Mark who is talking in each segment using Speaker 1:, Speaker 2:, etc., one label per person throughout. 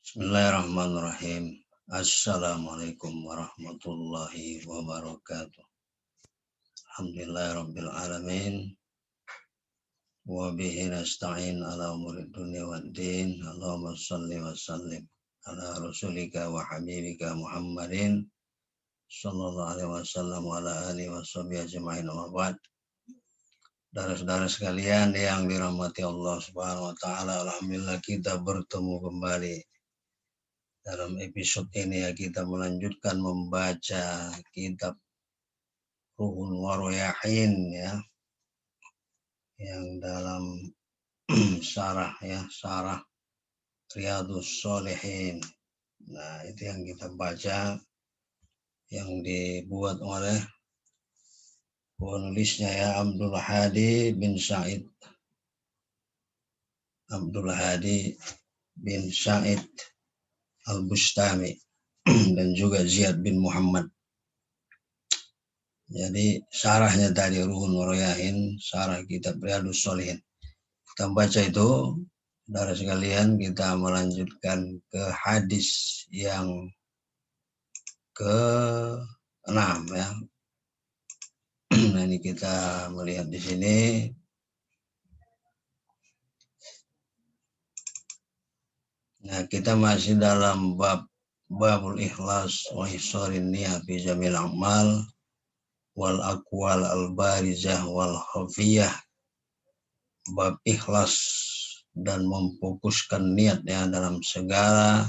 Speaker 1: Bismillahirrahmanirrahim. Assalamualaikum warahmatullahi wabarakatuh. Alhamdulillahirabbil alamin. Wa bihi nasta'in ala umurid dunya waddin. Allahumma shalli wa sallim ala rasulika wa habibika Muhammadin sallallahu alaihi wasallam wa ala alihi washabihi ajmain wa ba'd. Saudara-saudara sekalian yang dirahmati Allah Subhanahu wa taala, alhamdulillah kita bertemu kembali. Dalam episode ini kita melanjutkan membaca kitab Ruhul Waroyahin yang dalam syarah Riyadhus Shalihin. Nah, itu yang kita baca yang dibuat oleh penulisnya Abdul Hadi bin Sa'id Al-Bustami dan juga Ziyad bin Muhammad. Jadi syarahnya tadi Ruhul Waroyahin, syarah kitab Riyadhus Shalihin. Kita baca itu, saudara sekalian, kita melanjutkan ke hadis yang ke-6 ya. Nah, ini kita melihat di sini. Nah, kita masih dalam babul ikhlas wa ihsarin niyah fi jamil a'mal wal aqwal al barizah wal khafiyah. Bab ikhlas dan memfokuskan niat dalam segala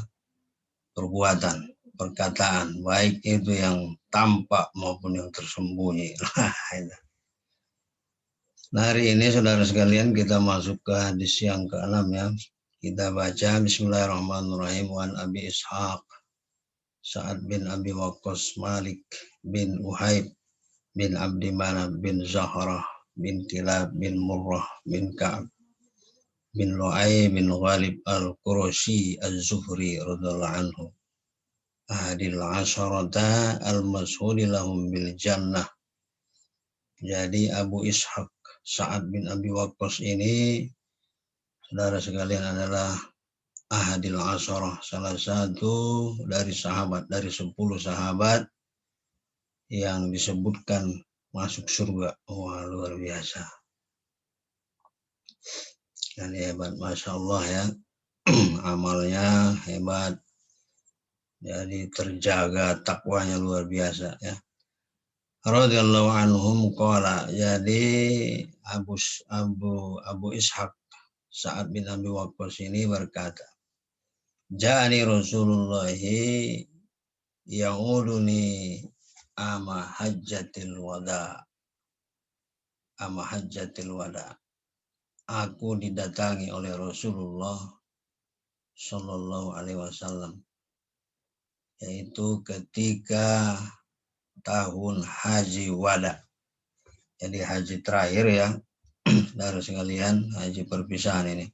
Speaker 1: perbuatan, perkataan, baik itu yang tampak maupun yang tersembunyi. Nah, hari ini saudara sekalian kita masuk ke hadis yang ke-6 ya. Kita baca Bismillahirrahmanirrahim. Wan Abi Ishaq Sa'ad bin Abi Waqqas Malik bin Uhaib bin Abdi Manaf bin Zahrah bin Kilab bin Murrah bin Ka'ab bin Lu'ay bin Ghalib al-Qurashi az-Zuhri radhiyallahu anhu. Ahadil asharata al-mashhudi lahum bil jannah. Jadi Abu Ishaq Sa'ad bin Abi Waqqas ini, saudara sekalian, adalah ahadil asyarah, salah satu dari 10 sahabat yang disebutkan masuk surga. Wah, luar biasa. Dan hebat, Masya Allah ya. Amalnya hebat. Jadi terjaga, takwanya luar biasa ya. Radhiyallahu anhum qala. Jadi Abu Ishaq Sa'ad bin Abi Waqqas ini berkata, Ja'ani Rasulullah ya'uduni ama hajjatil wada. Aku didatangi oleh Rasulullah sallallahu alaihi wasallam, yaitu ketika tahun haji wada. Jadi haji terakhir ya, saudara sekalian, haji perpisahan ini.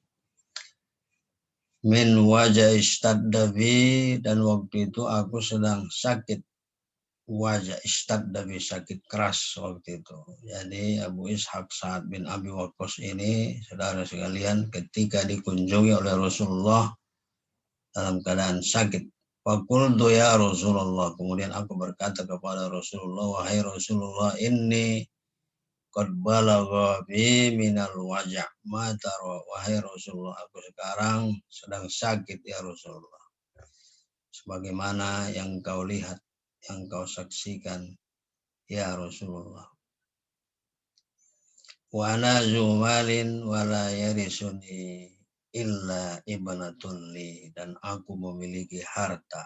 Speaker 1: Min wajah istaddabi, dan waktu itu aku sedang sakit. Wajah istaddabi, sakit keras waktu itu. Jadi Abu Ishaq Sa'ad bin Abi Waqqas ini, saudara sekalian, ketika dikunjungi oleh Rasulullah dalam keadaan sakit. Faqultu ya Rasulullah, kemudian aku berkata kepada Rasulullah, wahai Rasulullah, inni qad balagha bi minal wajah ma tara. Wahai Rasulullah, aku sekarang sedang sakit ya Rasulullah, sebagaimana yang kau lihat, yang kau saksikan ya Rasulullah. Wa ana zumalin wa la yarisuni illa ibnatun li, dan aku memiliki harta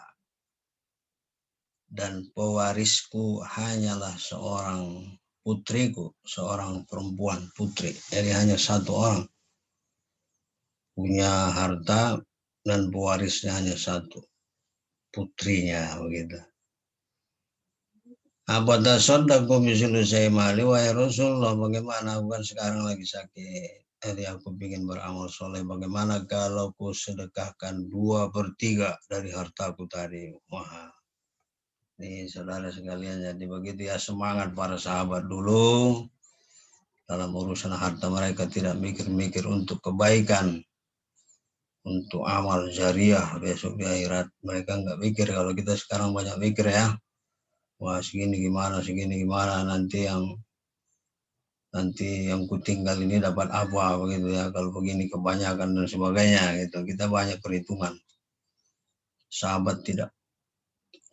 Speaker 1: dan pewarisku hanyalah seorang putriku, seorang perempuan putri. Jadi hanya satu orang punya harta dan pewarisnya hanya satu, putrinya begitu. Apatah sodaku misalnya saya mali, wahai Rasulullah, bagaimana aku kan sekarang lagi sakit. Jadi aku ingin beramal soleh. Bagaimana kalau ku sedekahkan 2/3 dari hartaku tadi? Wah, ini saudara sekalian, jadi begitu ya semangat para sahabat dulu dalam urusan harta. Mereka tidak mikir-mikir untuk kebaikan, untuk amal jariah besok di akhirat. Mereka nggak pikir kalau kita sekarang banyak pikir ya. Wah segini gimana nanti yang kutinggal ini dapat apa begitu ya. Kalau begini kebanyakan dan sebagainya gitu. Kita banyak perhitungan. Sahabat tidak.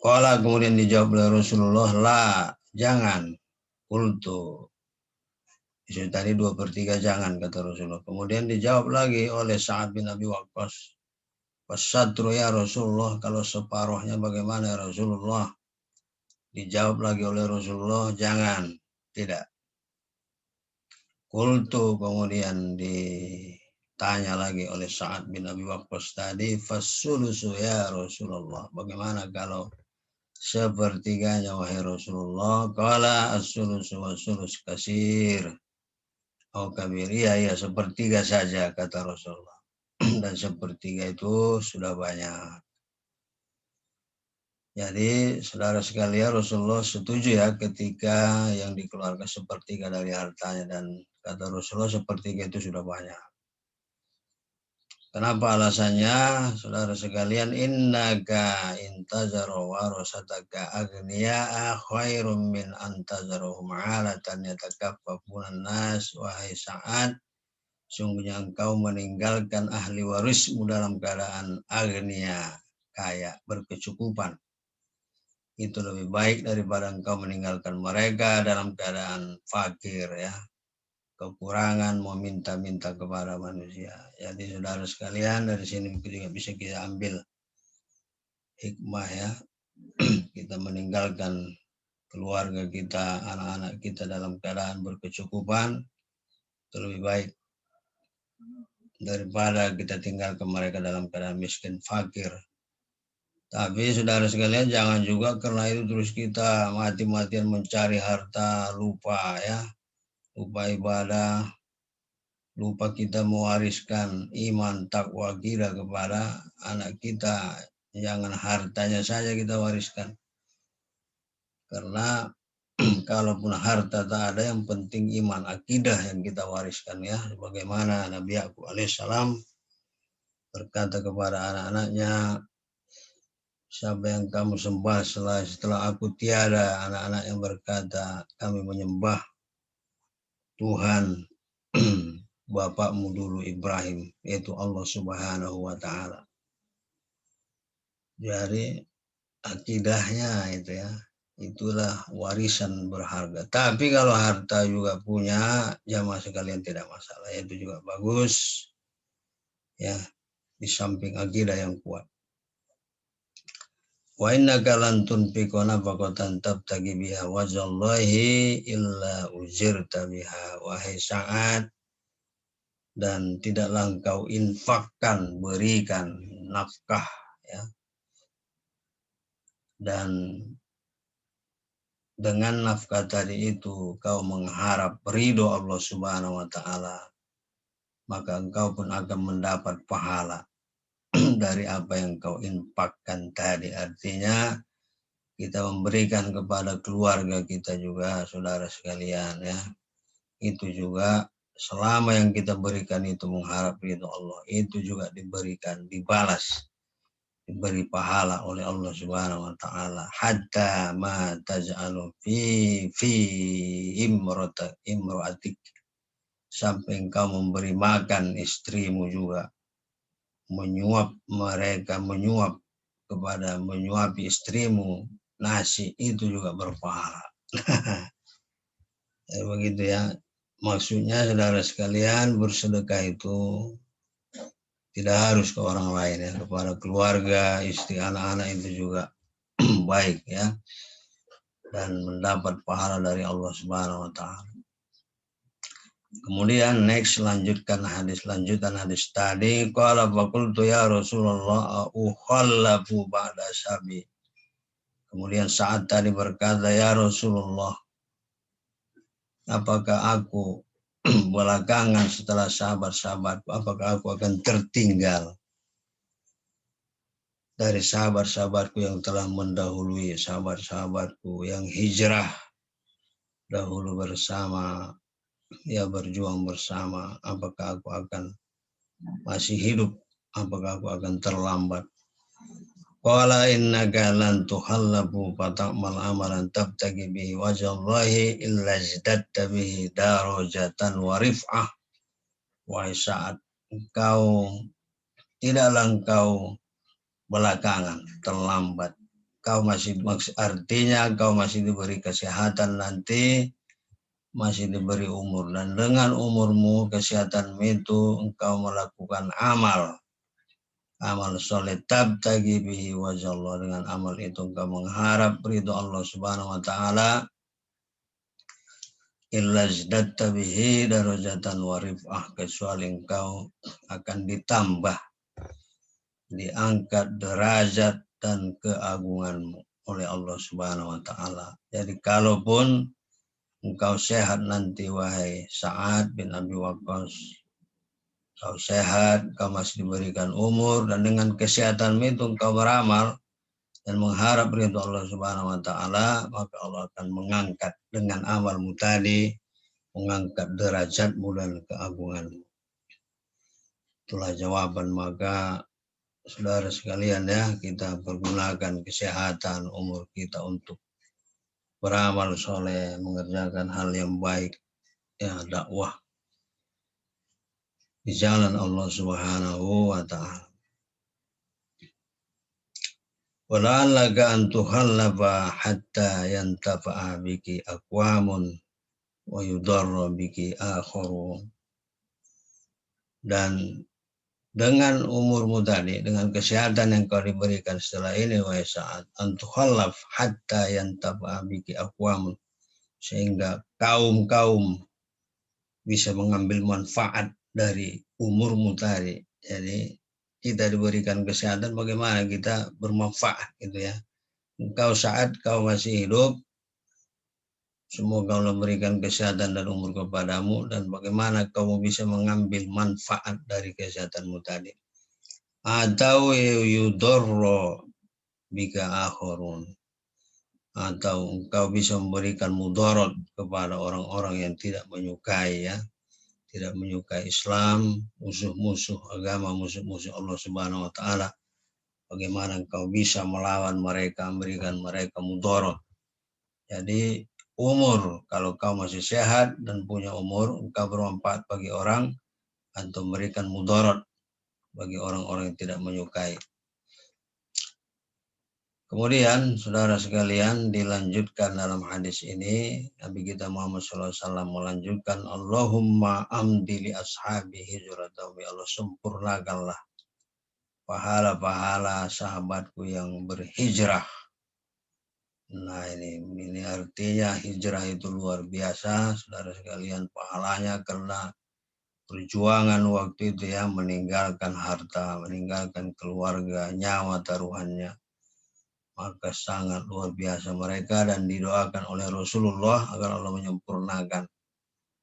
Speaker 1: Qala kemudian dijawab oleh Rasulullah, la, jangan. Qultu. Itu tadi 2/3 jangan kata Rasulullah. Kemudian dijawab lagi oleh Sa'ad bin Abi Waqqas. Fasatru ya Rasulullah, kalau separuhnya bagaimana ya Rasulullah? Dijawab lagi oleh Rasulullah, jangan, tidak. Qultu kemudian ditanya lagi oleh Sa'ad bin Abi Waqqas tadi, fasulusu ya Rasulullah, bagaimana kalau sepertiganya wahai Rasulullah? Qala as-sulusu was-sulus kasir. Oh kabir, iya sepertiga saja kata Rasulullah. Dan sepertiga itu sudah banyak. Jadi saudara sekalian Rasulullah setuju ya ketika yang dikeluarkan sepertiga dari hartanya dan kata Rasulullah sepertiga itu sudah banyak. Kenapa alasannya? Saudara sekalian, innaka intazaru warasataka agniya'a khairum min antazaruhum 'alatan yatakaffafuna nas. Wahai Sa'ad, sungguhnya engkau meninggalkan ahli warismu dalam keadaan agniya, kaya, berkecukupan. Itu lebih baik daripada engkau meninggalkan mereka dalam keadaan fakir ya, kekurangan, mau minta-minta kepada manusia. Jadi saudara sekalian, dari sini juga bisa kita ambil hikmah ya. Kita meninggalkan keluarga kita, anak-anak kita dalam keadaan berkecukupan, itu lebih baik daripada kita tinggalkan mereka dalam keadaan miskin, fakir. Tapi saudara sekalian jangan juga karena itu terus kita mati-matian mencari harta, lupa ya, lupa ibadah, lupa kita mewariskan iman takwa kita kepada anak kita. Jangan hartanya saja kita wariskan. Karena kalaupun harta tak ada, yang penting iman akidah yang kita wariskan ya. Sebagaimana Nabi Yakub alaihissalam berkata kepada anak-anaknya, siapa yang kamu sembah setelah aku tiada? Anak-anak yang berkata, kami menyembah Tuhan bapakmu dulu Ibrahim, yaitu Allah Subhanahu wa Ta'ala. Jadi akidahnya itu ya, itulah warisan berharga. Tapi kalau harta juga punya, jamaah sekalian tidak masalah, itu juga bagus ya, di samping akidah yang kuat. Wa innaka lan tunfiqu nafaqatan tabtagi biha wajhallahi illa ujirta biha. Wahai Sa'ad, dan tidaklah engkau infakkan, berikan nafkah ya, dan dengan nafkah tadi itu kau mengharap ridho Allah Subhanahu wa Ta'ala, maka engkau pun akan mendapat pahala dari apa yang kau infakkan tadi. Artinya kita memberikan kepada keluarga kita juga, saudara sekalian ya, itu juga selama yang kita berikan itu mengharap ridho Allah, itu juga diberikan, dibalas, diberi pahala oleh Allah Subhanahu wa Ta'ala. Hatta ma taj'alu fi imro'atik, sampai engkau memberi makan istrimu juga, menyuap mereka, menyuapi istrimu nasi, itu juga berpahala. Ya, begitu ya. Maksudnya saudara sekalian, bersedekah itu tidak harus ke orang lain ya, kepada keluarga, istri, anak-anak itu juga baik ya, dan mendapat pahala dari Allah Subhanahu wa Ta'ala. Kemudian lanjutan hadis tadi, qala faqultu ya Rasulullah ukhallafu ba'da syabi. Kemudian saat tadi berkata, ya Rasulullah, apakah aku belakangan setelah sahabat-sahabatku, apakah aku akan tertinggal dari sahabat-sahabatku yang telah mendahului, sahabat-sahabatku yang hijrah dahulu bersama, ya berjuang bersama, apakah aku akan masih hidup apakah aku akan terlambat? Qala innaka lan tuhallabu fata'mal amalan tabtagi bihi wajhallahi illa zdatta bihi darajatan wa rif'ah. Wahai Sa'ad, tidaklah engkau belakangan, terlambat. Artinya kau masih diberi kesehatan nanti, masih diberi umur. Dan dengan umurmu, kesehatan itu, engkau melakukan amal soleh tabtagi bihi wajhallah. Dengan amal itu engkau mengharap ridho Allah Subhanahu wa taala. Illa zdatta bihi darajatan wa rif'ah, kecuali engkau akan ditambah, diangkat derajat dan keagunganmu oleh Allah Subhanahu wa taala. Jadi kalaupun engkau sehat nanti wahai Sa'ad bin Abi Waqqas, kau sehat, kau masih diberikan umur, dan dengan kesehatanmu itu engkau beramal dan mengharap ridho Allah Subhanahu wa taala, maka Allah akan mengangkat dengan amalmu tadi, mengangkat derajatmu dan keagunganmu. Itulah jawaban. Maka saudara sekalian ya, kita pergunakan kesehatan umur kita untuk beramal soleh, mengerjakan hal yang baik, ya, dakwah di jalan Allah Subhanahu wa taala. Wala'allaka an tuhallaba hatta yantafa'a biki aqwamun wa yudarra biki akharun. Dan dengan umurmu tadi, dengan kesehatan yang kau diberikan setelah ini wahai Sa'ad, antukhallaf hatta yantafa'a biki aqwamun, sehingga kaum-kaum bisa mengambil manfaat dari umurmu tadi. Jadi kita diberikan kesehatan, bagaimana kita bermanfaat gitu ya. Engkau saat kau masih hidup, semoga Allah berikan kesehatan dan umur kepadamu, dan bagaimana kamu bisa mengambil manfaat dari kesehatanmu tadi. Atau yudorro bika akhorun, atau engkau bisa memberikan mudarat kepada orang-orang yang tidak menyukai ya, tidak menyukai Islam, musuh-musuh agama, musuh-musuh Allah Subhanahu wa taala. Bagaimana engkau bisa melawan mereka, memberikan mereka mudarat. Jadi umur, kalau kau masih sehat dan punya umur, engkau bermanfaat bagi orang atau memberikan mudarat bagi orang-orang yang tidak menyukai. Kemudian saudara sekalian, dilanjutkan dalam hadis ini, Nabi kita Muhammad SAW melanjutkan, Allahumma amdi li ashabi hijratahu, ya Allah sempurnakanlah pahala-pahala sahabatku yang berhijrah. Nah ini artinya hijrah itu luar biasa saudara sekalian pahalanya, karena perjuangan waktu itu ya, meninggalkan harta, meninggalkan keluarga, nyawa taruhannya. Maka sangat luar biasa mereka, dan didoakan oleh Rasulullah agar Allah menyempurnakan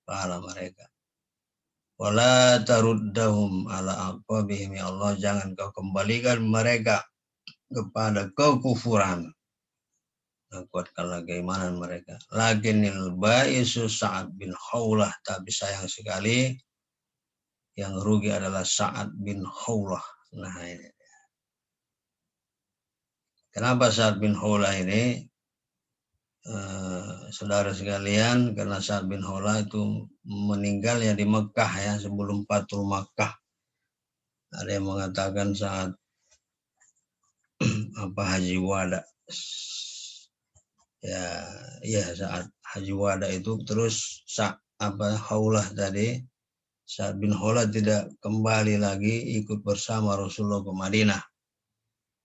Speaker 1: pahala mereka. Wala taruddahum ala aqabihim, ya Allah jangan kau kembalikan mereka kepada kekufuran. Kuatkanlah keimanan mereka. Lakinnil ba'isu Sa'ad bin Khawlah, tapi sayang sekali yang rugi adalah Sa'ad bin Khawlah. Nah ini. Kenapa Sa'ad bin Khawlah ini? Saudara sekalian, karena Sa'ad bin Khawlah itu meninggalnya di Mekah ya, sebelum Fathul Makkah. Ada yang mengatakan saat Haji Wada. Ya saat Haji Wada itu, terus Khawlah tadi, Sa'ad bin Khawlah tidak kembali lagi ikut bersama Rasulullah ke Madinah.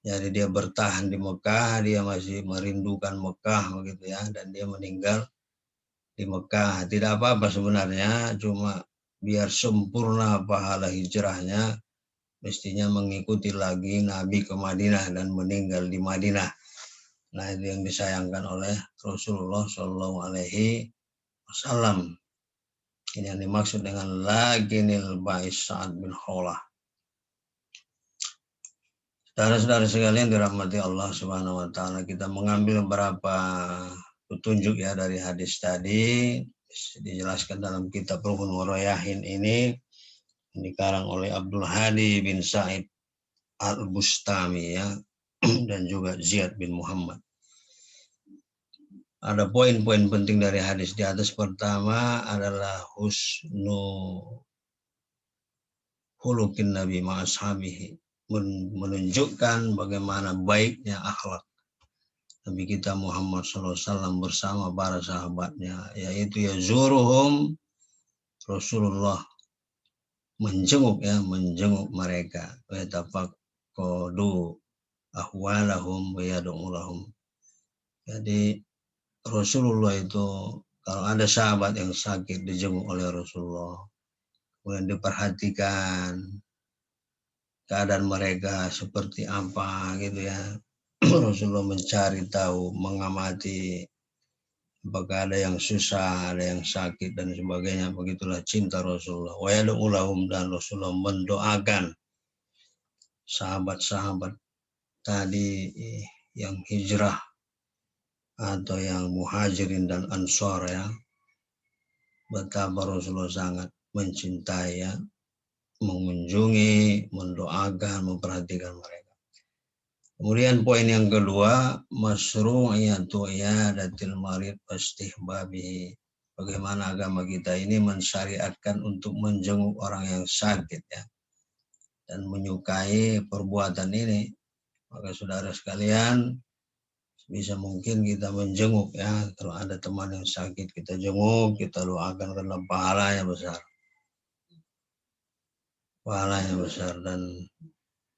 Speaker 1: Jadi dia bertahan di Mekah, dia masih merindukan Mekah begitu ya, dan dia meninggal di Mekah. Tidak apa-apa sebenarnya, cuma biar sempurna pahala hijrahnya, mestinya mengikuti lagi Nabi ke Madinah dan meninggal di Madinah. Nah itu yang disayangkan oleh Rasulullah Shallallahu Alaihi Wasallam. Ini yang dimaksud dengan lakinil ba'is Sa'ad bin Khawlah. Saudara-saudara sekalian dirahmati Allah Subhanahu wa taala, kita mengambil beberapa petunjuk ya dari hadis tadi, dijelaskan dalam kitab Ruhun Warayahin ini, dikarang oleh Abdul Hadi bin Said Al-Bustami ya, dan juga Ziyad bin Muhammad. Ada poin-poin penting dari hadis di atas. Pertama adalah husnu hulukin Nabi ma'ashabihi, menunjukkan bagaimana baiknya akhlak Nabi kita Muhammad SAW bersama para sahabatnya, yaitu yazuruhum, Rasulullah menjenguk mereka, wa yatafaqadu ahwalahum wa yad'u lahum. Jadi Rasulullah itu kalau ada sahabat yang sakit dijenguk oleh Rasulullah, kemudian diperhatikan keadaan mereka seperti apa gitu ya. Rasulullah mencari tahu, mengamati apakah ada yang susah, ada yang sakit dan sebagainya. Begitulah cinta Rasulullah. Wa yad'u lahum, dan Rasulullah mendoakan sahabat-sahabat tadi yang hijrah atau yang muhajirin dan ansor ya, betapa Rasulullah sangat mencintai ya, mengunjungi, mendoakan, memperhatikan mereka. Kemudian poin yang kedua, masyru'iyatu i'adatil marid wastihbabihi. Bagaimana agama kita ini mensyariatkan untuk menjenguk orang yang sakit ya, dan menyukai perbuatan ini. Maka saudara sekalian, bisa mungkin kita menjenguk ya, kalau ada teman yang sakit kita jenguk, kita doakan karena pahalanya besar dan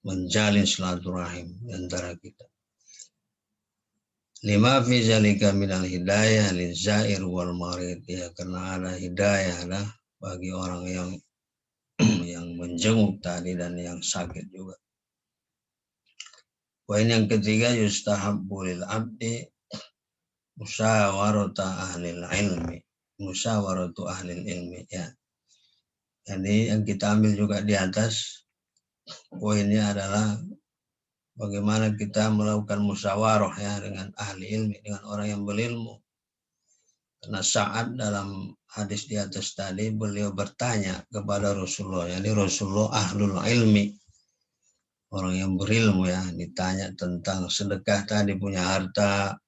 Speaker 1: menjalin silaturahim antara kita. Lima fi zalika minal hidayah lizair wal marid ya, karena ada hidayah lah bagi orang yang yang menjenguk tadi dan yang sakit juga. Poin yang ketiga, yustahabbu lil abdi musyawaratu ahlil ilmi ya. Jadi yang kita ambil juga di atas poinnya adalah bagaimana kita melakukan musyawarah ya dengan ahli ilmi, dengan orang yang berilmu. Karena saat dalam hadis di atas tadi beliau bertanya kepada Rasulullah, yani Rasulullah ahlul ilmi, orang yang berilmu ya, ditanya tentang sedekah tadi, punya harta,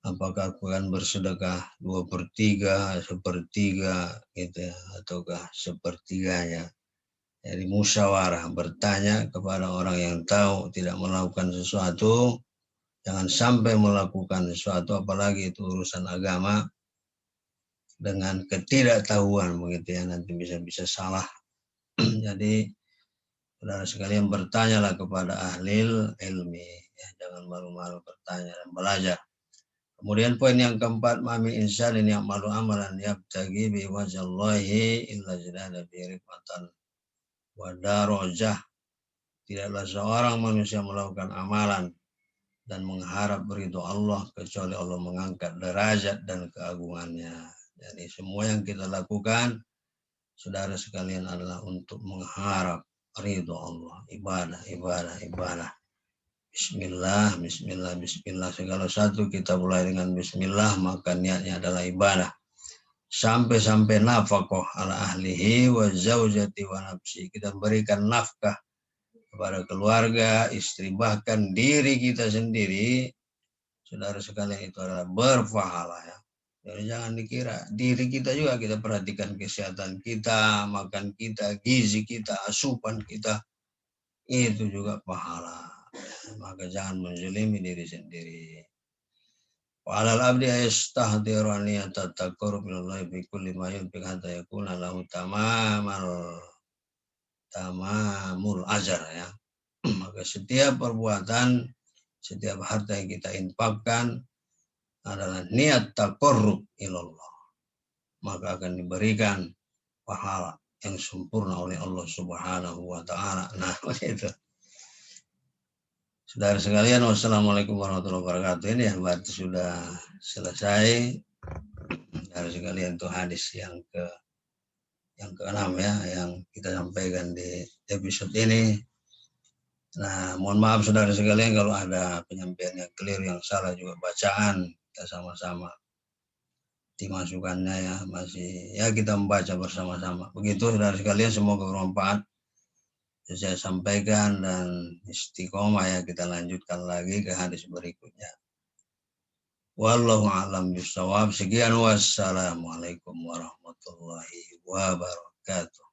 Speaker 1: apakah aku akan bersedekah 2/3, 1/3 gitu ya, ataukah sepertiganya. Jadi musyawarah, bertanya kepada orang yang tahu, tidak melakukan sesuatu, jangan sampai melakukan sesuatu, apalagi itu urusan agama, dengan ketidaktahuan begitu ya, nanti bisa salah. Jadi saudara sekalian, bertanyalah kepada ahli ilmi ya, jangan malu-malu bertanya dan belajar. Kemudian poin yang keempat, mami insan ini yang malu amalan yabtagi bi wajallahi illa jadada bi rifatan wa darajah. Tidaklah seorang manusia melakukan amalan dan mengharap ridho Allah kecuali Allah mengangkat derajat dan keagungannya. Jadi semua yang kita lakukan, saudara sekalian, adalah untuk mengharap ridho Allah. Ibadah. Bismillah. Segala satu kita mulai dengan bismillah, maka niatnya adalah ibadah. Sampai nafkah ala ahlihi wa zaujati wa nafsi. Kita berikan nafkah kepada keluarga, istri, bahkan diri kita sendiri. Saudara sekalian, itu adalah berpahala ya. Jadi jangan dikira diri kita juga kita perhatikan kesehatan kita, makan kita, gizi kita, asupan kita, itu juga pahala. Maka jangan menzalimi diri sendiri. Walal abdi ayastahdiru an yatataqqarrab ilallahi bi kulli ma yunfiq hatta yakuna lahu tamamul ajar ya. Maka setiap perbuatan, setiap harta yang kita infakkan adalah niat taqarrub ilallah, maka akan diberikan pahala yang sempurna oleh Allah Subhanahu wa taala. Nah, itu. Saudara sekalian, wassalamualaikum warahmatullahi wabarakatuh. Ini ya berarti sudah selesai. Saudara sekalian, itu hadis yang ke-6 ya, yang kita sampaikan di episode ini. Nah, mohon maaf saudara sekalian kalau ada penyampaian yang keliru, yang salah juga bacaan, kita sama-sama dimasukannya ya, masih ya kita membaca bersama-sama. Begitu saudara sekalian, semoga bermanfaat. saya sampaikan dan istiqomah ya, kita lanjutkan lagi ke hadis berikutnya. Wallahu a'lam bishawab. Sekian, wassalamualaikum warahmatullahi wabarakatuh.